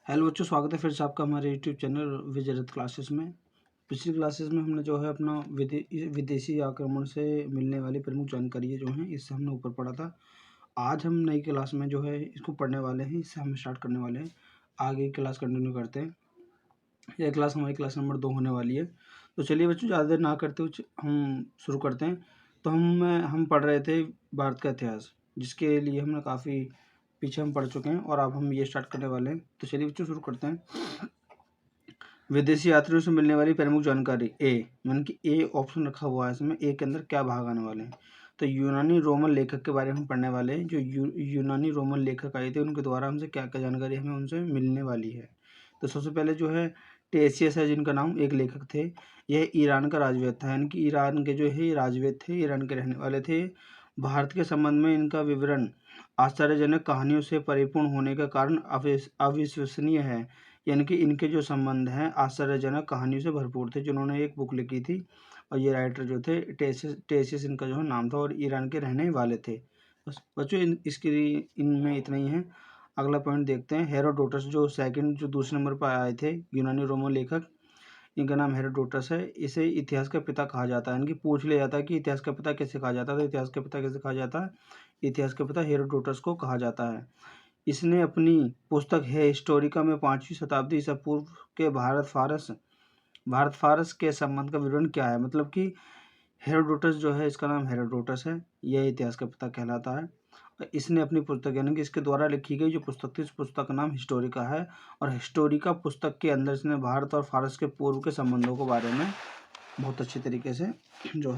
Hello बच्चों, स्वागत है फिर से आपका हमारे यूट्यूब चैनल विजयरथ क्लासेस में। पिछली क्लासेस में हमने जो है अपना विदेशी आक्रमण से मिलने वाली प्रमुख जानकारी जो है इससे हमने ऊपर पढ़ा था। आज हम नई क्लास में जो है इसको पढ़ने वाले हैं, इससे हम स्टार्ट करने वाले हैं। आगे की क्लास कंटिन्यू करते हैं। यह क्लास हमारी क्लास नंबर 2 होने वाली है। तो चलिए बच्चों, ज़्यादा देर ना करते हुए हम शुरू करते हैं। तो हम पढ़ रहे थे भारत का इतिहास, जिसके लिए हमने काफ़ी पीछे हम पढ़ चुके हैं और अब हम ये स्टार्ट करने वाले हैं। तो चलिए बच्चों, शुरू करते हैं। विदेशी यात्रियों से मिलने वाली प्रमुख जानकारी। यानी कि ए ऑप्शन रखा हुआ है इसमें। ए के अंदर क्या भाग आने वाले हैं? तो यूनानी रोमन लेखक के बारे में हम पढ़ने वाले हैं। जो यूनानी रोमन लेखक आए थे उनके द्वारा हमसे क्या क्या जानकारी हमें उनसे मिलने वाली है। तो सबसे पहले जो है टेसियस है, जिनका नाम एक लेखक थे। यह ईरान का राजवेद था, यानी कि ईरान के जो है राजवेद थे, ईरान के रहने वाले थे। भारत के संबंध में इनका विवरण आश्चर्यजनक कहानियों से परिपूर्ण होने के कारण अविश्वसनीय है। यानी कि इनके जो संबंध हैं आश्चर्यजनक कहानियों से भरपूर थे। जिन्होंने एक बुक लिखी थी और ये राइटर जो थे टेसियस इनका जो है नाम था और ईरान के रहने वाले थे। बस बच्चों, इनमें इतना ही है। अगला पॉइंट देखते हैं। हेरोडोटस जो दूसरे नंबर पर आए थे यूनानी रोमन लेखक, इनका नाम हेरोडोटस है। इसे इतिहास का पिता कहा जाता है। इनकी पूछ लिया जाता है कि इतिहास का पिता कैसे कहा जाता है, तो इतिहास का पिता कैसे कहा जाता है? इतिहास का पिता हेरोडोटस को कहा जाता है। इसने अपनी पुस्तक है हिस्टोरिका में 5वीं शताब्दी ईसा पूर्व के भारत फारस के संबंध का विवरण क्या है। मतलब कि हेरोडोटस जो है, इसका नाम हेरोडोटस है, यह इतिहास का पिता कहलाता है। इसने अपनी पुस्तक, यानी कि इसके द्वारा लिखी गई जो पुस्तक थी, इस पुस्तक का नाम हिस्टोरिका है। और हिस्टोरिका पुस्तक के अंदर इसने भारत और फारस के पूर्व के संबंधों के बारे में बहुत अच्छी तरीके से जो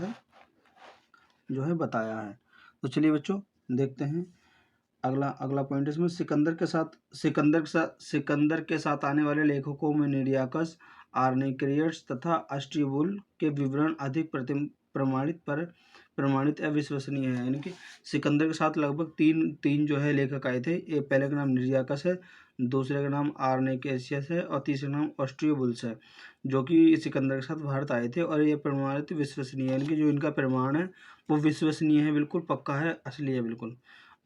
है बताया है। तो चलिए बच्चों, देखते हैं अगला पॉइंट। इसमें सिकंदर के साथ आने वाले लेखकों में निरियाकस, आर्निक्रियस तथा अस्ट्रिबुल के विवरण अधिक प्रमाणित या विश्वसनीय है। यानी कि सिकंदर के साथ लगभग तीन जो है लेखक आए थे। ये पहले का नाम निरियाकस है, दूसरे का नाम आर्निकेसियस है और तीसरे नाम ऑस्ट्रियोबुल्स है, जो कि सिकंदर के साथ भारत आए थे। और ये प्रमाणित विश्वसनीय है, यानी कि जो इनका प्रमाण है वो विश्वसनीय है, बिल्कुल पक्का है, असली है बिल्कुल।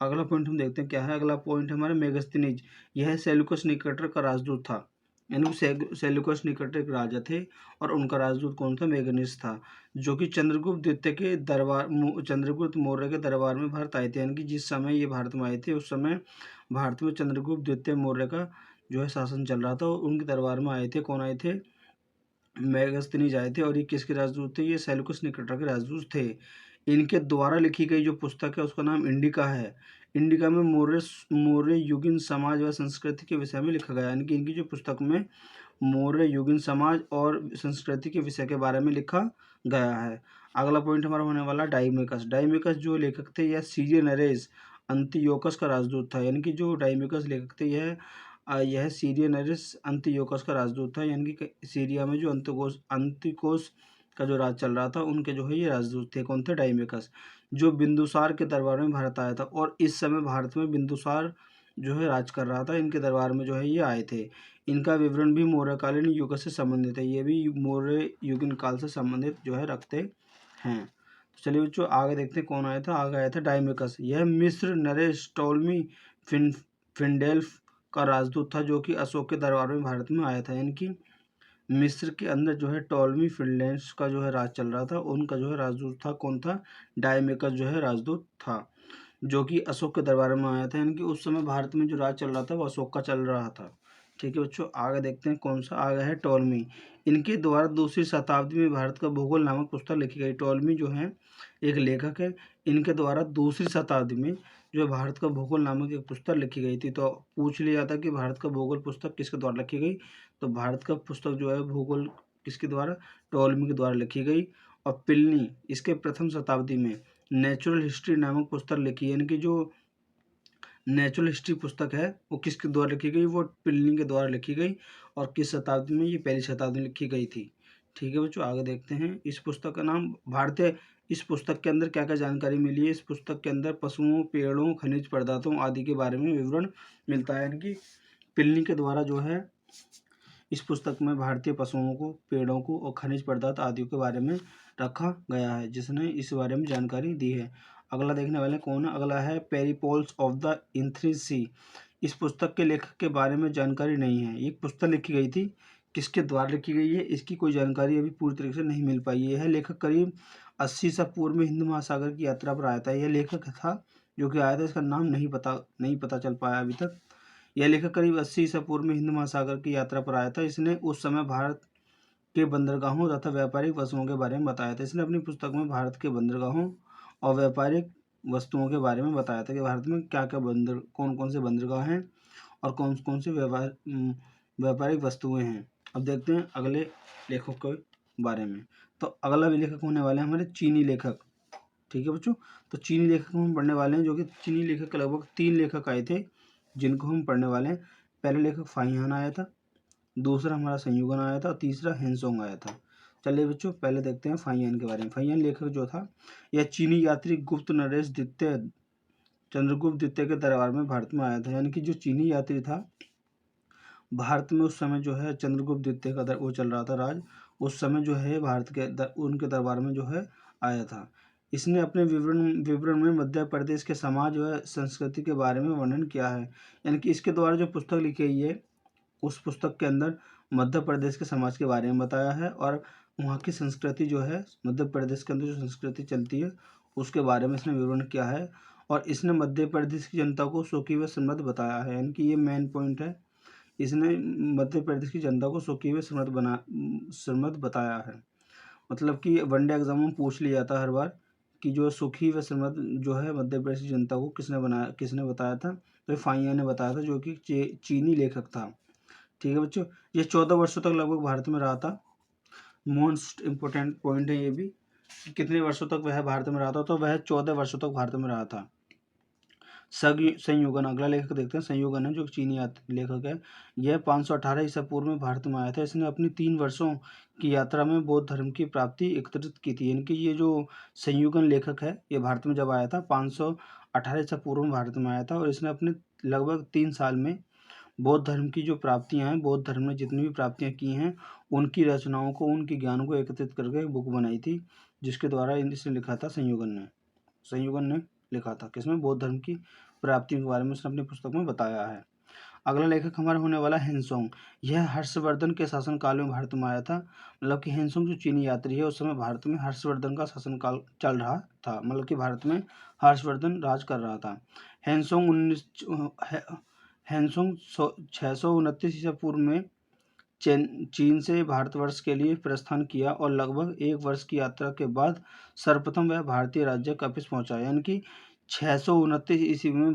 अगला पॉइंट हम देखते हैं क्या है। अगला पॉइंट हमारा मेगस्थनीज। यह सेल्यूकस निकेटर का राजदूत था। यानी सेल्यूकस निकेटर एक राजा थे और उनका राजदूत कौन था? मेगनीज था, जो कि चंद्रगुप्त मौर्य के दरबार में भारत आए थे। यानी कि जिस समय ये भारत में आए थे उस समय भारत में चंद्रगुप्त द्वितीय मौर्य का जो है शासन चल रहा था। उनके दरबार में आए थे। कौन आए थे? मेगस्थनीज आए थे। और ये किसके राजदूत थे? ये सेल्यूकस निकेटर के राजदूत थे। इनके द्वारा लिखी गई जो पुस्तक है उसका नाम इंडिका है। इंडिका में मौर्य युगीन समाज व संस्कृति के विषय में लिखा गया। यानी कि इनकी जो पुस्तक में मौर्य युगीन समाज और संस्कृति के विषय के बारे में लिखा गया है। अगला पॉइंट हमारा होने वाला डाइमेकस। डाइमेकस जो लेखक थे, यह सीरिया नरेस अंतियोकस का राजदूत था। यानी कि जो डाइमेकस लेखक थे यह सीरिया नरेस अंतियोकस का राजदूत था। यानी कि सीरिया में जो अंतिकोस का जो राज चल रहा था उनके जो है ये राजदूत थे। कौन थे? डाइमेकस, जो बिंदुसार के दरबार में भारत आया था। और इस समय भारत में बिंदुसार जो है राज कर रहा था। इनके दरबार में जो है ये आए थे। इनका विवरण भी मौर्यकालीन युग से संबंधित है। ये भी मौर्य युगीन काल से संबंधित जो है रखते हैं। तो चलिए बच्चों, आगे देखते हैं कौन आया था। आगे आया था डाइमेकस। यह मिस्र नरेश टोलमी फिंडेल्फ का राजदूत था, जो कि अशोक के दरबार में भारत में आया था। यानी कि मिस्र के अंदर जो है टोलमी फिनलैंड्स का जो है राज चल रहा था। उनका जो है राजदूत था कौन था? डाइमेकस जो है राजदूत था, जो कि अशोक के दरबार में आया था। यानी कि उस समय भारत में जो राज चल रहा था वो अशोक का चल रहा था। ठीक है बच्चों, आगे देखते हैं कौन सा आगे है। टोलमी। इनके द्वारा 2वीं शताब्दी में भारत का भूगोल नामक पुस्तक लिखी गई। टोलमी जो है एक लेखक है। इनके द्वारा 2वीं शताब्दी में जो भारत का भूगोल नामक एक पुस्तक लिखी गई थी। तो पूछ लिया था कि भारत का भूगोल पुस्तक किसके द्वारा लिखी गई? तो भारत का पुस्तक जो है भूगोल किसके द्वारा? टोलमी के द्वारा लिखी गई। और प्लिनी इसके प्रथम शताब्दी में नेचुरल हिस्ट्री नामक पुस्तक लिखी। यानी कि जो नेचुरल हिस्ट्री पुस्तक है वो किसके द्वारा लिखी गई? वो प्लिनी के द्वारा लिखी गई। और किस शताब्दी में? ये पहली शताब्दी में लिखी गई थी। ठीक है बच्चों, आगे देखते हैं। इस पुस्तक का नाम भारतीय। इस पुस्तक के अंदर क्या क्या जानकारी मिली है? इस पुस्तक के अंदर पशुओं, पेड़ों, खनिज पदार्थों आदि के बारे में विवरण मिलता है। यानी कि प्लिनी के द्वारा जो है इस पुस्तक में भारतीय पशुओं को, पेड़ों को और खनिज पदार्थ आदि के बारे में रखा गया है, जिसने इस बारे में जानकारी दी है। अगला देखने वाले कौन है? अगला है पेरिपोल्स ऑफ द इंथ्री सी। इस पुस्तक के लेखक के बारे में जानकारी नहीं है। एक पुस्तक लिखी गई थी, किसके द्वारा लिखी गई है इसकी कोई जानकारी अभी पूरी तरीके से नहीं मिल पाई है। यह लेखक करीब 80 ईसा पूर्व में हिंद महासागर की यात्रा पर आया था। यह लेखक था जो कि आया था, इसका नाम नहीं पता चल पाया अभी तक। यह लेखक करीब 80 ईसा पूर्व में हिंद महासागर की यात्रा पर आया था। इसने उस समय भारत के बंदरगाहों तथा व्यापारिक वस्तुओं के बारे में बताया था। इसने अपनी पुस्तक में भारत के बंदरगाहों और व्यापारिक वस्तुओं के बारे में बताया था कि भारत में क्या क्या कौन कौन से बंदरगाह हैं और कौन कौन से व्यापारिक वस्तुएं हैं। अब देखते हैं अगले लेखक के बारे में। तो अगला भी लेखक होने वाले हैं हमारे चीनी लेखक। ठीक है बच्चों, तो चीनी लेखक हम पढ़ने वाले हैं, जो कि चीनी लेखक लगभग 3 लेखक आए थे जिनको हम पढ़ने वाले हैं। पहले लेखक फाहियान आया था, दूसरा हमारा संयुगन आया था और तीसरा हेनसोंग आया था। चलिए बच्चों, पहले देखते हैं फाहियान के बारे में। फाहियान लेखक जो था, यह चीनी यात्री गुप्त नरेश द्वितीय चंद्रगुप्त द्वितीय के दरबार में भारत में आया था। यानी कि जो चीनी यात्री था, भारत में उस समय जो है चंद्रगुप्त द्वितीय का वो चल रहा था राज, उस समय जो है भारत के उनके दरबार में जो है आया था। इसने अपने विवरण में मध्य प्रदेश के समाज व संस्कृति के बारे में वर्णन किया है। यानी कि इसके द्वारा जो पुस्तक लिखी गई है, उस पुस्तक के अंदर मध्य प्रदेश के समाज के बारे में बताया है और वहाँ की संस्कृति जो है, मध्य प्रदेश के अंदर जो संस्कृति चलती है उसके बारे में इसने विवरण किया है। और इसने मध्य प्रदेश की जनता को सुखी व समृद्ध बताया है। यानी कि ये मेन पॉइंट है, इसने मध्य प्रदेश की जनता को सुखी व समृद्ध बताया है। मतलब कि वनडे एग्जाम में पूछ लिया जाता है हर बार कि जो सुखी व समृद्ध जो है मध्य प्रदेश की जनता को किसने बताया था, तो फाहियान ने बताया था, जो कि चीनी लेखक था। ठीक है बच्चों, ये 14 वर्षों तक लगभग भारत में रहा था। मोस्ट इम्पोर्टेंट पॉइंट है ये भी, कितने वर्षों तक वह भारत में रहा था, तो वह 14 वर्षों तक भारत में रहा था। संयुगन, अगला लेखक देखते हैं। संयुगन है जो चीनी लेखक है। यह 518 ईसा पूर्व में भारत में आया था। इसने अपनी 3 वर्षों की यात्रा में बौद्ध धर्म की प्राप्ति एकत्रित की थी। यानी कि ये जो संयुगन लेखक है, ये भारत में जब आया था 518 ईसा पूर्व में भारत में आया था, और इसने अपने लगभग 3 साल में बौद्ध धर्म की जो प्राप्तियां हैं, बौद्ध धर्म ने जितनी भी प्राप्तियां की हैं, उनकी रचनाओं को, उनके ज्ञान को एकत्रित करके एक बुक बनाई थी, जिसके द्वारा इसने लिखा था संयुगन ने लिखा था। किसमें? बौद्ध धर्म की प्राप्तियों के बारे में उसने अपनी पुस्तक में बताया है। अगला लेखक हमारा होने वाला हेनसोंग। यह हर्षवर्धन के शासनकाल में भारत में आया था। मतलब कि हेनसोंग जो चीनी यात्री है, उस समय भारत में हर्षवर्धन का शासनकाल चल रहा था। मतलब कि भारत में हर्षवर्धन राज कर रहा था। हेनसोंग 629 ईसा पूर्व में चीन से भारतवर्ष के लिए प्रस्थान किया और लगभग 1 वर्ष की यात्रा के बाद सर्वप्रथम वह भारतीय राज्य कपिस पहुंचा। यानी कि 629 ईस्वी में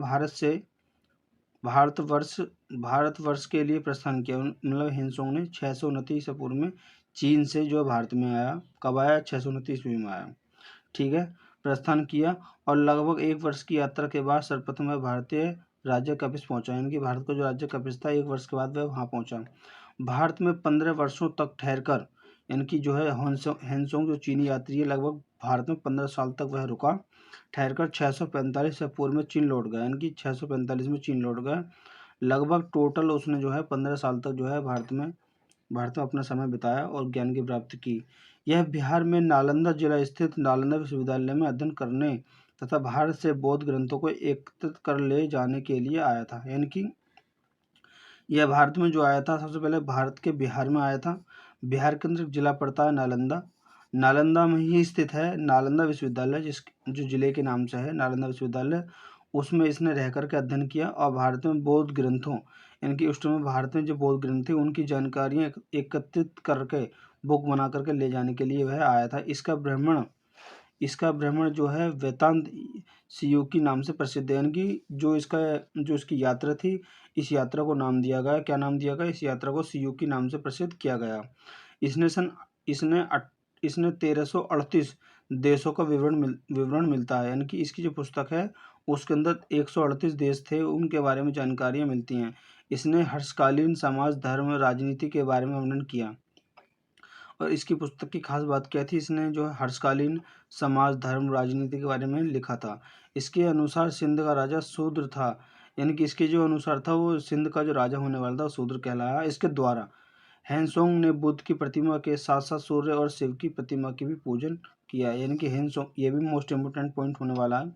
भारतवर्ष के लिए प्रस्थान किया। मतलब हेनसोंग ने 629 ईसा पूर्व में चीन से जो भारत में आया। कब आया? 629 ईस्वी में आया। ठीक है, प्रस्थान किया और लगभग 1 वर्ष की यात्रा के बाद सर्वप्रथम वह भारतीय राज्य कपिस पहुंचा। यानी कि भारत का जो राज्य कपिस था, 1 वर्ष के बाद वह वहाँ पहुंचा। भारत में 15 वर्षों तक ठहरकर, यानी कि जो है हेनसोंग जो चीनी यात्री है, लगभग भारत में 15 साल तक वह रुका। ठहरकर 645 ईसा पूर्व में चीन लौट गया। यानी कि 645 में चीन लौट गया। लगभग टोटल उसने जो है 15 साल तक जो है भारत में अपना समय बिताया और ज्ञान की प्राप्ति की। यह बिहार में नालंदा जिला स्थित नालंदा विश्वविद्यालय में अध्ययन करने तथा भारत से बौद्ध ग्रंथों को एकत्रित कर ले जाने के लिए आया था। यानी कि यह भारत में जो आया था, सबसे पहले भारत के बिहार में आया था। बिहार के अंदर जिला पड़ता है नालंदा। नालंदा में ही स्थित है नालंदा विश्वविद्यालय, जो जिले के नाम से है नालंदा विश्वविद्यालय। उसमें इसने रह करके अध्ययन किया और भारत में बौद्ध ग्रंथों, यानी कि उस समय भारत में जो बौद्ध ग्रंथ थे उनकी जानकारियाँ एकत्रित करके बुक बना करके ले जाने के लिए वह आया था। इसका भ्रमण जो है वेदांत सियुकी नाम से प्रसिद्ध है। यानी कि जो इसकी यात्रा थी, इस यात्रा को नाम दिया गया, क्या नाम दिया गया? इस यात्रा को सियुकी नाम से प्रसिद्ध किया गया। इसने 1338 देशों का विवरण मिलता है। यानी कि इसकी जो पुस्तक है उसके अंदर 138 देश थे, उनके बारे में जानकारियाँ मिलती हैं। इसने हर्षकालीन समाज, धर्म, राजनीति के बारे में वर्णन किया। और इसकी पुस्तक की खास बात क्या थी? इसने जो है हर्षकालीन समाज, धर्म, राजनीति के बारे में लिखा था। इसके अनुसार सिंध का राजा शूद्र था। यानी कि इसके जो अनुसार था, वो सिंध का जो राजा होने वाला था वो शूद्र कहलाया। इसके द्वारा हेनसोंग ने बुद्ध की प्रतिमा के साथ साथ सूर्य और शिव की प्रतिमा की भी पूजन किया। यानी कि हेनसोंग, ये भी मोस्ट इम्पोर्टेंट पॉइंट होने वाला है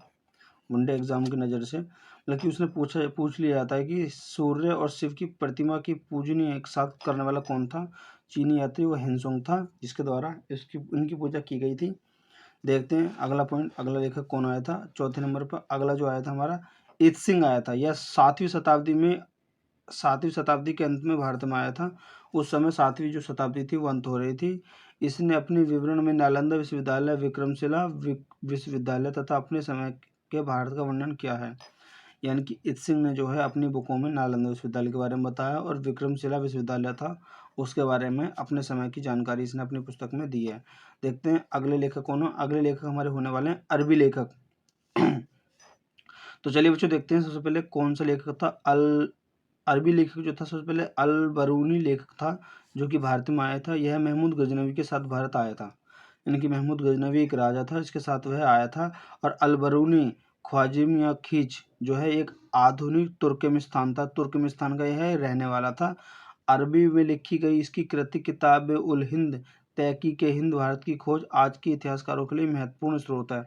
वनडे एग्जाम की नज़र से। बल्कि उसने पूछ लिया जाता है कि सूर्य और शिव की प्रतिमा की पूजनीय एक साथ करने वाला कौन था। चीनी यात्री वो हिनसोंग था, जिसके द्वारा इनकी पूजा की गई थी। देखते हैं अगला पॉइंट, अगला लेखक कौन आया था। चौथे नंबर पर अगला जो आया था हमारा इत्सिंग आया था। यह 7वीं शताब्दी के अंत में भारत में आया था। उस समय 7वीं जो शताब्दी थी वो अंत हो रही थी। इसने अपने विवरण में नालंदा विश्वविद्यालय, विक्रमशिला विश्वविद्यालय तथा अपने समय के भारत का वर्णन किया है। यानी कि इत्सिंग ने जो है अपनी बुकों में नालंदा विश्वविद्यालय के बारे में बताया और विक्रमशिला विश्वविद्यालय था उसके बारे में अपने समय की जानकारी इसने अपनी पुस्तक में दी है। देखते हैं अगले लेखक कौन है। अगले लेखक हमारे होने वाले हैं अरबी लेखक। तो चलिए बच्चों देखते हैं सबसे पहले कौन सा लेखक था। अरबी लेखक जो था सबसे पहले अल बरूनी लेखक था, जो कि भारत में आया था। यह महमूद गजनवी के साथ भारत आया था। यानी कि महमूद गजनवी एक राजा था, इसके साथ वह आया था। और अल बरूनी ख्वाजिम या खीच जो है एक आधुनिक तुर्कमेनिस्तान था, तुर्कमेनिस्तान का यह रहने वाला था। अरबी में लिखी गई इसकी कृति किताब उल हिंद तहकीक हिंद भारत की खोज आज के इतिहासकारों के लिए महत्वपूर्ण स्रोत है।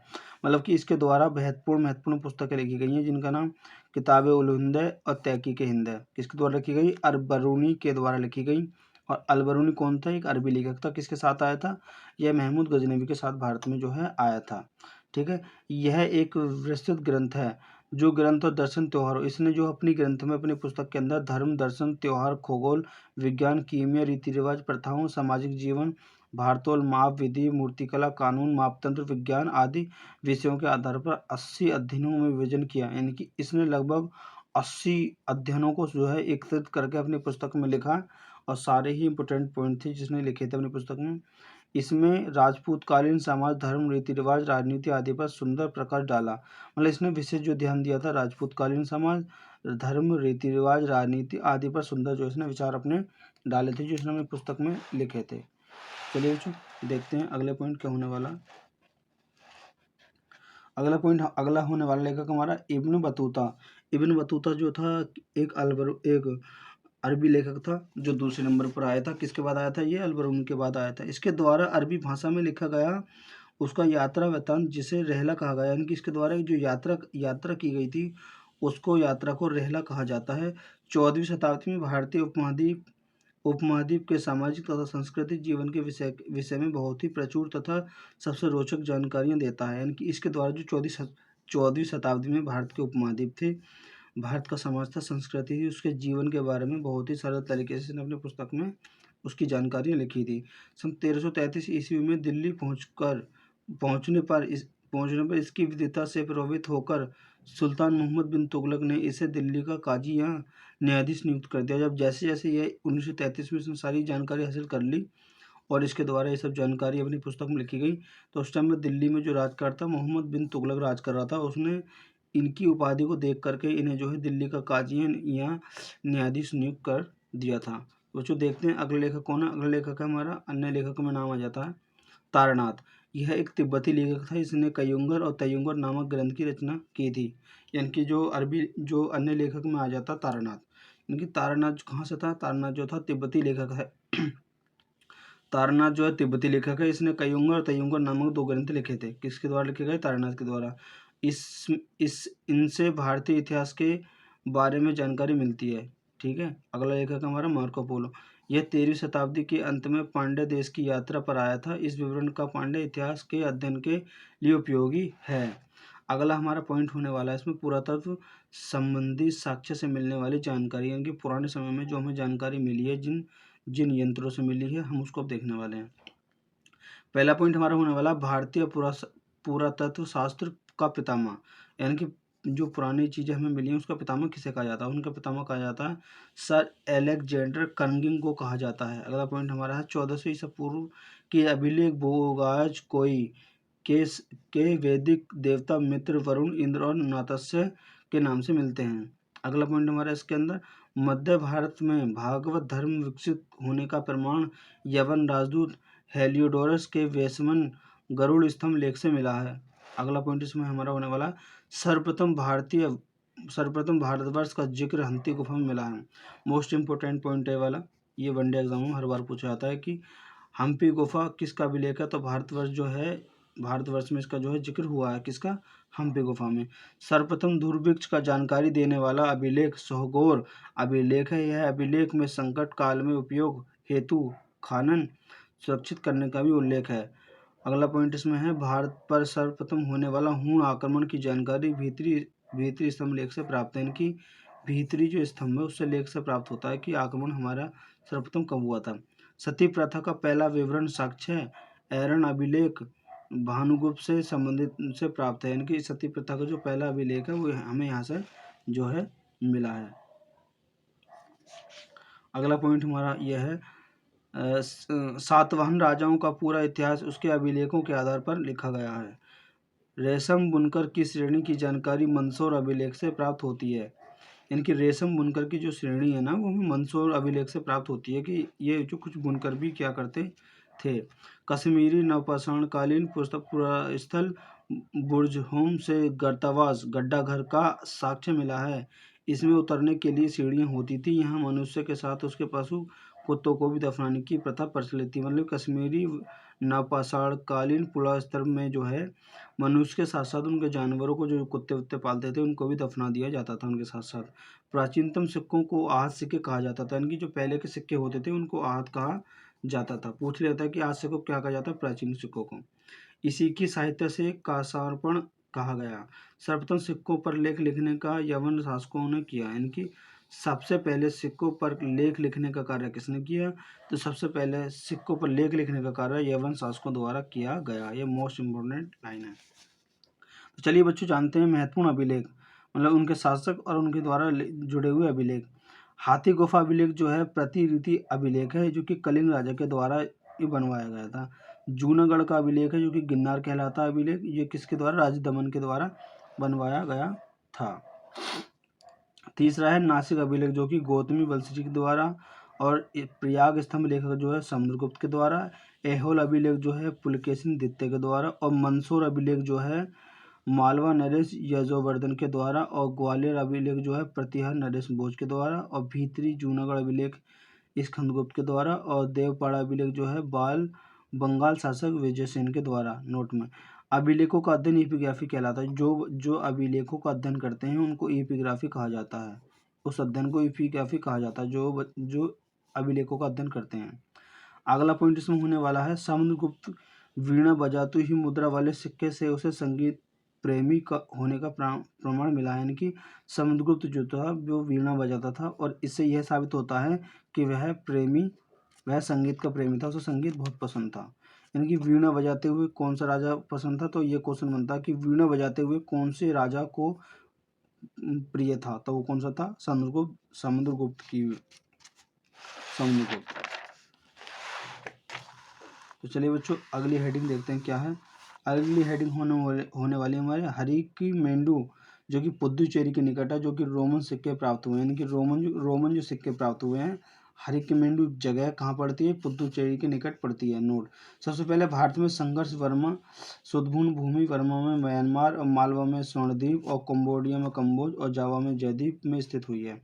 मतलब कि इसके द्वारा महत्वपूर्ण पुस्तकें लिखी गई हैं, जिनका नाम किताब उल हिंद है और तहकीक हिंद है। किसके द्वारा लिखी गई? अल-बरूनी के द्वारा लिखी गई। और अल-बरूनी कौन था? एक अरबी लेखक था। किसके साथ आया था? यह महमूद गजनवी के साथ भारत में जो है आया था। ठीक है, यह एक विस्तृत ग्रंथ है। जो ग्रंथ और दर्शन त्योहार, इसने जो अपनी ग्रंथ में अपनी पुस्तक के अंदर धर्म, दर्शन, त्योहार, खगोल विज्ञान, कीमिया, रीति रिवाज, प्रथाओं, सामाजिक जीवन, भारतोल, माप, विधि, मूर्तिकला, कानून, मापतंत्र, विज्ञान आदि विषयों के आधार पर 80 अध्ययनों में विभाजन किया। यानी कि इसने लगभग 80 अध्ययनों को जो है एकत्रित करके अपनी पुस्तक में लिखा और सारे ही इंपॉर्टेंट पॉइंट थे जिसने लिखे थे अपनी पुस्तक में। इसमें राजपूतकालीन समाज, धर्म, रीति रिवाज, राजनीति आदि पर सुंदर प्रकाश डाला। मतलब इसने विशेष जो ध्यान दिया था राजपूतकालीन समाज, धर्म, रीति रिवाज, राजनीति आदि पर सुंदर जो इसने विचार अपने डाले थे, जो इसने अपनी पुस्तक में लिखे थे। चलिए बच्चों देखते हैं अगले पॉइंट क्या होने वाला। अगला होने वाला लेखक हमारा इब्न बतूता। इब्न बतूता जो था एक अरबी लेखक था, जो दूसरे नंबर पर आया था। किसके बाद आया था? ये अल-बरूनी के बाद आया था। इसके द्वारा अरबी भाषा में लिखा गया उसका यात्रा वृत्तांत, जिसे रहला कहा गया, यानी कि इसके द्वारा जो यात्रा की गई थी उसको यात्रा को रहला कहा जाता है। 14वीं शताब्दी में भारतीय उपमहाद्वीप के सामाजिक तथा सांस्कृतिक जीवन के विषय में बहुत ही प्रचुर तथा सबसे रोचक जानकारियां देता है। यानी कि इसके द्वारा जो 14वीं शताब्दी में भारत के उपमहाद्वीप थे, भारत का समाज था, संस्कृति थी, उसके जीवन के बारे में बहुत ही सरल तरीके से अपनी पुस्तक में उसकी जानकारियाँ लिखी थी। सन 1333 ईस्वी में दिल्ली पहुंचने पर इसकी विद्वता से प्रभावित होकर सुल्तान मोहम्मद बिन तुगलक ने इसे दिल्ली का काजी या न्यायाधीश नियुक्त कर दिया। जब जैसे जैसे ये 1933 में इसने सारी जानकारी हासिल कर ली और इसके द्वारा ये सब जानकारी अपनी पुस्तक में लिखी गई, तो उस टाइम में दिल्ली में जो राजकर्ता मोहम्मद बिन तुगलक राज कर रहा था, उसने इनकी उपाधि को देख करके इन्हें जो है दिल्ली का काजी या न्यायाधीश नियुक्त कर दिया था। बच्चों देखते हैं अगले लेखक कौन है। अगले लेखक है हमारा, अन्य लेखक में नाम आ जाता है तारानाथ। यह एक तिब्बती लेखक था। इसने कयुंगर और तयुंगर नामक ग्रंथ की रचना की थी। यानी कि जो अन्य लेखक में आ जाता तारानाथ, यानी कि तारानाथ कहाँ से था? तारानाथ जो था तिब्बती लेखक है। तारानाथ जो है तिब्बती लेखक है। इसने कयुंगर और तयुंगर नामक 2 ग्रंथ लिखे थे। किसके द्वारा लिखे गए? तारानाथ के द्वारा। इनसे भारतीय इतिहास के बारे में जानकारी मिलती है। ठीक है, अगला लेखक हमारा मार्को पोलो। यह 13वीं शताब्दी के अंत में पांड्य देश की यात्रा पर आया था। इस विवरण का पांड्य इतिहास के अध्ययन के लिए उपयोगी है। अगला हमारा पॉइंट होने वाला है इसमें पुरातत्व संबंधी साक्ष्य से मिलने वाली जानकारी, यानी कि पुराने समय में जो हमें जानकारी मिली है, जिन जिन यंत्रों से मिली है, हम उसको अब देखने वाले हैं। पहला पॉइंट हमारा होने वाला भारतीय पुरातत्व शास्त्र का पितामह, यानी कि जो पुरानी चीज़ें हमें मिली हैं उसका पितामह किसे कहा जाता है? उनका पितामह कहा जाता है सर एलेक्जेंडर कर्निंग को कहा जाता है। अगला पॉइंट हमारा है 1400 ईसा पूर्व के अभिलेख बोगाज कोई के वैदिक देवता मित्र, वरुण, इंद्र और नातस्य के नाम से मिलते हैं। अगला पॉइंट हमारा इसके अंदर मध्य भारत में भागवत धर्म विकसित होने का प्रमाण यवन राजदूत हेलियोडोरस के वेसमन गरुड़ स्तंभ लेख से मिला है। अगला पॉइंट इसमें हमारा होने वाला सर्वप्रथम भारतवर्ष का जिक्र हम्पी गुफा में मिला है। मोस्ट इम्पोर्टेंट पॉइंट है वाला, ये वनडे एग्जाम में हर बार पूछा जाता है कि हम्पी गुफा किसका अभिलेख है? तो भारतवर्ष जो है भारतवर्ष में इसका जो है जिक्र हुआ है, किसका, हम्पी गुफा में। सर्वप्रथम दूरवृक्ष का जानकारी देने वाला अभिलेख सोहगोर अभिलेख है। यह अभिलेख में संकट काल में उपयोग हेतु खनन सुरक्षित करने का भी उल्लेख है। अगला पॉइंट इसमें है, भारत पर सर्वप्रथम होने वाला हूण आक्रमण की जानकारी भीतरी स्तंभ लेख से प्राप्त है। इनकी भीतरी जो स्तंभ है उससे लेख से प्राप्त होता है कि आक्रमण हमारा सर्वप्रथम कब हुआ था। सती प्रथा का पहला विवरण साक्ष्य है, एरन अभिलेख भानुगुप्त से संबंधित से प्राप्त है। इनकी सती प्रथा का जो पहला अभिलेख है वो हमें यहाँ से जो है मिला है। अगला पॉइंट हमारा यह है, सातवाहन राजाओं का पूरा इतिहास उसके अभिलेखों के आधार पर लिखा गया है। रेशम बुनकर की श्रेणी की जानकारी मंदसौर अभिलेख से प्राप्त होती है। इनकी रेशम बुनकर की जो श्रेणी है ना वो हमें मंदसौर अभिलेख से प्राप्त होती है कि ये जो कुछ बुनकर भी क्या करते थे। कश्मीरी नवपाषाणकालीन पुरा स्थल बुर्जहोम से गर्तावास गड्ढा घर का साक्ष्य मिला है। इसमें उतरने के लिए सीढ़ियाँ होती थी। यहाँ मनुष्य के साथ उसके पशु कुत्तों को भी दफनाने की प्रथा प्रचलित थी। मतलब कश्मीरी नवपाषाणकालीन पुरा स्थल में जो है मनुष्य के साथ साथ उनके जानवरों को, जो कुत्ते वुत्ते पालते थे, उनको भी दफना दिया जाता था उनके साथ साथ। प्राचीनतम सिक्कों को आहत सिक्के कहा जाता था। इनकी जो पहले के सिक्के होते थे उनको आहत कहा जाता था। पूछ लेता है कि आज सिक्कों को क्या कहा जाता है, प्राचीन सिक्कों को। इसी की सहायता से कासार्पण कहा गया। सर्वप्रथम सिक्कों पर लेख लिखने का यवन शासकों ने किया। इनकी सबसे पहले सिक्कों पर लेख लिखने का कार्य किसने किया, तो सबसे पहले सिक्कों पर लेख लिखने का कार्य यवन शासकों द्वारा किया गया। ये मोस्ट इम्पोर्टेंट लाइन है। तो चलिए बच्चों जानते हैं महत्वपूर्ण अभिलेख, मतलब उनके शासक और उनके द्वारा जुड़े हुए अभिलेख। हाथी गुफा अभिलेख जो है प्रतिरीति अभिलेख है, जो कि कलिंग राजा के द्वारा ये बनवाया गया था। जूनागढ़ का अभिलेख है जो कि गिरनार कहलाता है अभिलेख। ये किसके द्वारा, राजा दमन के द्वारा बनवाया गया था। तीसरा है नासिक अभिलेख जो कि गौतमी बलसी के द्वारा, और प्रयाग स्तंभ लेखक जो है समुद्रगुप्त के द्वारा। ऐहोल अभिलेख जो है पुलकेशिन द्वितीय के द्वारा। और मंदसौर अभिलेख जो है मालवा नरेश यशोवर्धन के द्वारा। और ग्वालियर अभिलेख जो है प्रतिहार नरेश भोज के द्वारा। और भीतरी जूनागढ़ अभिलेख स्कंदगुप्त के द्वारा। और देवपाड़ा अभिलेख जो है बंगाल शासक विजय सेन के द्वारा। नोट में अभिलेखों का अध्ययन एपिग्राफी कहलाता है। जो अभिलेखों का अध्ययन करते हैं उनको एपिग्राफी कहा जाता है। उस अध्ययन को एपिग्राफी कहा जाता है जो अभिलेखों का अध्ययन करते हैं। अगला पॉइंट इसमें होने वाला है, समुद्रगुप्त वीणा बजाते ही मुद्रा वाले सिक्के से उसे संगीत प्रेमी का होने का प्रमाण मिला है। यानी कि समुद्रगुप्त जो था वो वीणा बजाता था, और इससे यह साबित होता है कि वह संगीत का प्रेमी था, उसे संगीत बहुत पसंद था। यानी कि वीणा बजाते हुए कौन सा राजा पसंद था, तो ये क्वेश्चन बनता है कि वीणा बजाते हुए कौन से राजा को प्रिय था, तो वो कौन सा था, समुद्रगुप्त। तो चलिए बच्चों अगली हेडिंग देखते हैं क्या है। अगली हेडिंग होने वाली हमारे हरिकी मेंडू जो कि पुदुचेरी के निकट है, जो कि रोमन सिक्के प्राप्त हुए हैं। यानी कि रोमन जो सिक्के प्राप्त हुए हैं, हरिकेमेंडू जगह कहाँ पड़ती है, पुदुचेरी के निकट पड़ती है। नोट, सबसे पहले भारत में संघर्ष वर्मा, सुदभुन भूमि, वर्मा में म्यांमार, और मालवा में स्वर्णद्वीप, और कम्बोडिया में कम्बोज, और जावा में जयद्वीप में स्थित हुई है।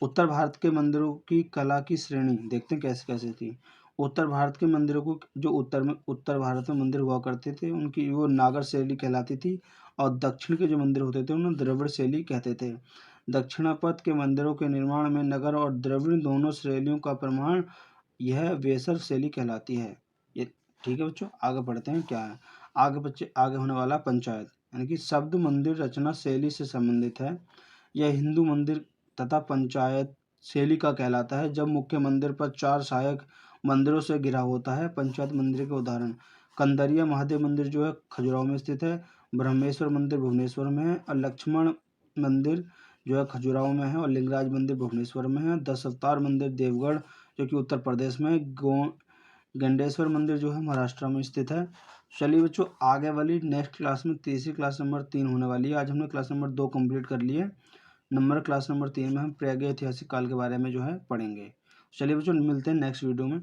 उत्तर भारत के मंदिरों की कला की श्रेणी देखते हैं कैसे कैसे थी। उत्तर भारत के मंदिरों को, जो उत्तर भारत में मंदिर हुआ करते थे उनकी वो नागर शैली कहलाती थी। और दक्षिण के जो मंदिर होते थे उन्हें द्रविड़ शैली कहते थे। दक्षिणापथ के मंदिरों के निर्माण में नगर और द्रविड़ दोनों शैलियों का प्रमाण यह वेसर शैली कहलाती है। ये ठीक है बच्चों, आगे पढ़ते हैं क्या है। आगे होने वाला पंचायत, यानी कि शब्द मंदिर रचना शैली से संबंधित है। यह हिंदू मंदिर तथा पंचायत शैली का कहलाता है। जब मुख्य मंदिर पर 4 सहायक मंदिरों से घिरा होता है। पंचायत मंदिर के उदाहरण, कंदरिया महादेव मंदिर जो है खजुराहो में स्थित है। ब्रह्मेश्वर मंदिर भुवनेश्वर में है। और लक्ष्मण मंदिर जो है खजुराहो में है। और लिंगराज मंदिर भुवनेश्वर में है। 10 अवतार मंदिर देवगढ़ जो कि उत्तर प्रदेश में है। गंडेश्वर मंदिर जो है महाराष्ट्र में स्थित है। चलिए बच्चों आगे वाली नेक्स्ट क्लास में तीसरी क्लास नंबर 3 होने वाली है। आज हमने क्लास नंबर 2 कंप्लीट कर लिए। क्लास नंबर 3 में हम प्रयाग ऐतिहासिक काल के बारे में जो है पढ़ेंगे। चलिए बच्चों मिलते हैं नेक्स्ट वीडियो में।